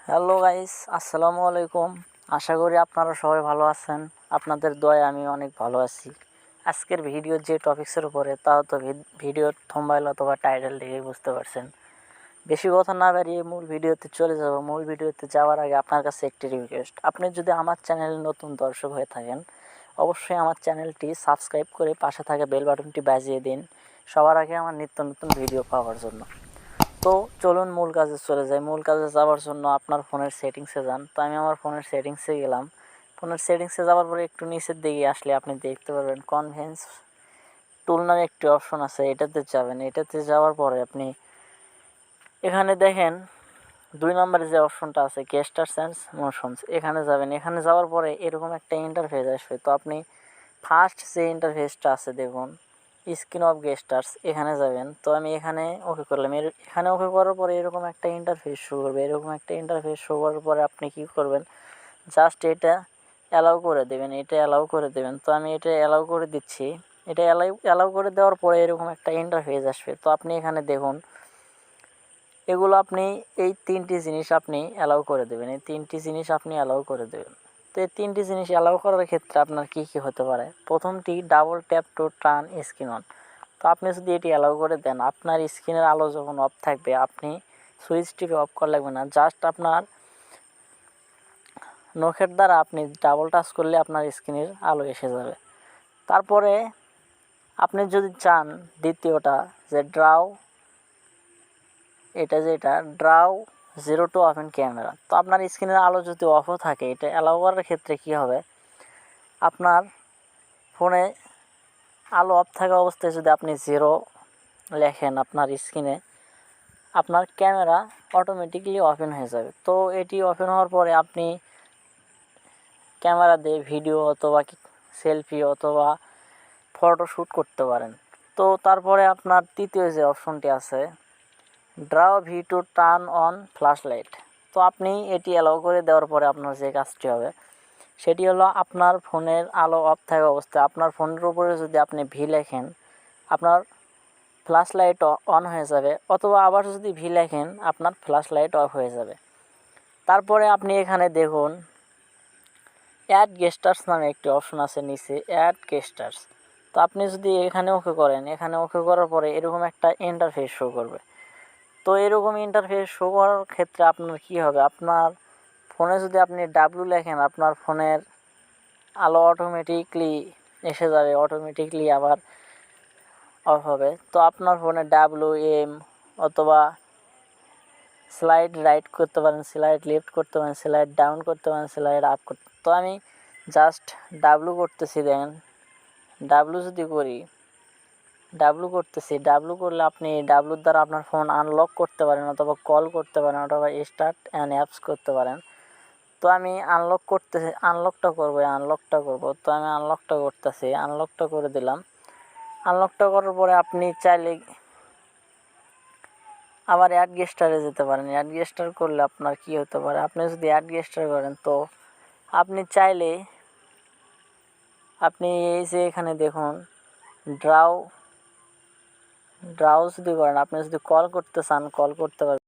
Hello guys, আসসালামু আলাইকুম। আশা করি আপনারা সবাই ভালো আছেন। আপনাদের দয়ায় আমি অনেক ভালো আছি। আজকের ভিডিওর যে টপিক্সের উপরে তাও তো ভিডিওর থাম্বনেল অথবা টাইটেল দেখে বুঝতে পারছেন। বেশি কথা না বাড়িয়ে মূল ভিডিওতে চলে যাব। মূল ভিডিওতে যাওয়ার আগে আপনার কাছে একটি রিকোয়েস্ট, আপনি যদি আমার চ্যানেলে নতুন দর্শক হয়ে থাকেন অবশ্যই আমার চ্যানেলটি সাবস্ক্রাইব করে পাশে থাকা বেল বাটনটি বাজিয়ে দিন সবার আগে আমার নিত্য নতুন ভিডিও পাওয়ার জন্য। তো চলুন মূল কাজে চলে যাই। মূল কাজে যাওয়ার জন্য আপনার ফোনের সেটিংসে যান। তো আমি আমার ফোনের সেটিংসে গেলাম। ফোনের সেটিংসে যাওয়ার পরে একটু নিচের দিকে আসলে আপনি দেখতে পারবেন কনভেন্স টুল নামে একটি অপশন আছে, এটাতে যাবেন। এটাতে যাওয়ার পরে আপনি এখানে দেখেন 2 নম্বরে যে অপশনটা আছে গেস্টার্স অ্যান্ড মোশনস, এখানে যাবেন। এখানে যাওয়ার পরে এরকম একটা ইন্টারফেস আসবে। তো আপনি ফার্স্ট যে ইন্টারফেসটা আছে দেখুন স্ক্রিন অফ গেস্টার্স, এখানে যাবেন। তো আমি এখানে ওকে করলাম। এখানে ওকে করার পরে এরকম একটা ইন্টারফেস শো করবে। এরকম একটা ইন্টারফেস শো করার পরে আপনি কী করবেন, জাস্ট এটা অ্যালাউ করে দেবেন। এটা অ্যালাউ করে দেবেন। তো আমি এটা অ্যালাউ করে দিচ্ছি। এটা অ্যালাউ করে দেওয়ার পরে এরকম একটা ইন্টারফেস আসবে। তো আপনি এখানে দেখুন এগুলো আপনি এই 3টি জিনিস আপনি অ্যালাউ করে দেবেন। এই 3টি জিনিস আপনি অ্যালাউ করে দেবেন। তো এই 3টি জিনিস অ্যালাউ করার ক্ষেত্রে আপনার কী কী হতে পারে, প্রথমটি double tap to turn screen on. তো আপনি যদি এটি অ্যালাউ করে দেন আপনার স্ক্রিনের আলো যখন অফ থাকবে আপনি সুইচ টিপে অফ করা লাগবে না, জাস্ট আপনার নখের দ্বারা আপনি ডাবল টাচ করলে আপনার স্ক্রিনের আলো এসে যাবে। তারপরে আপনি যদি চান দ্বিতীয়টা যে যেটা ড্রাউ 0 টু ওপেন ক্যামেরা। তো আপনার স্ক্রিনের আলো যদি অফও থাকে এটা অ্যালাউ করার ক্ষেত্রে কী হবে, আপনার ফোনে আলো অফ থাকা অবস্থায় যদি আপনি 0 লেখেন আপনার স্ক্রিনে, আপনার ক্যামেরা অটোমেটিকলি ওপেন হয়ে যাবে। তো এটি ওপেন হওয়ার পরে আপনি ক্যামেরা দিয়ে ভিডিও অথবা সেলফি অথবা ফটো শ্যুট করতে পারেন। তো তারপরে আপনার তৃতীয় যে অপশনটি আছে draw V to turn on flash light. তো আপনি এটি অ্যালাউ করে দেওয়ার পরে আপনার যে কাজটি হবে সেটি হলো আপনার ফোনের আলো অফ থাকা অবস্থায় আপনার ফোনের উপরে যদি আপনি ভি লেখেন আপনার ফ্ল্যাশ লাইট অন হয়ে যাবে, অথবা আবার যদি ভি লেখেন আপনার ফ্ল্যাশ লাইট অফ হয়ে যাবে। তারপরে আপনি এখানে দেখুন অ্যাড গেস্টার্স নামে একটি অপশন আছে নিচে, অ্যাড গেস্টার্স। তো আপনি যদি এখানে ওকে করেন, এখানে ওকে করার পরে এরকম একটা ইন্টারফেস শো করবে। তো এরকম ইন্টারফেস শো করার ক্ষেত্রে আপনার কী হবে, আপনার ফোনে যদি আপনি ডাব্লু লেখেন আপনার ফোনের আলো অটোমেটিকলি এসে যাবে, অটোমেটিকলি আবার অফ হবে। তো আপনার ফোনে WM অথবা স্লাইড রাইট করতে পারেন, স্লাইড লেফট করতে পারেন, স্লাইড ডাউন করতে পারেন, স্লাইড আপ করতে। তো আমি জাস্ট ডাব্লু করতেছি। দেখেন ডাব্লু যদি করি, ডাব্লু করতেছি, ডাব্লু করলে আপনি ডাব্লুর দ্বারা আপনার ফোন আনলক করতে পারেন অথবা কল করতে পারেন অথবা স্টার্ট অ্যান্ড অ্যাপস করতে পারেন। তো আমি আনলকটা করব। তো আমি আনলকটা করতেছি, আনলকটা করে দিলাম। আনলকটা করার পরে আপনি চাইলে আবার অ্যাড গেস্টারে যেতে পারেন। অ্যাড গেস্টার করলে আপনার কি হতে পারে, আপনি যদি অ্যাড গেস্টার করেন তো আপনি চাইলে আপনি এই যে এখানে দেখুন ড্রাউ যদি করেন, আপনি যদি কল করতে চান কল করতে পারেন।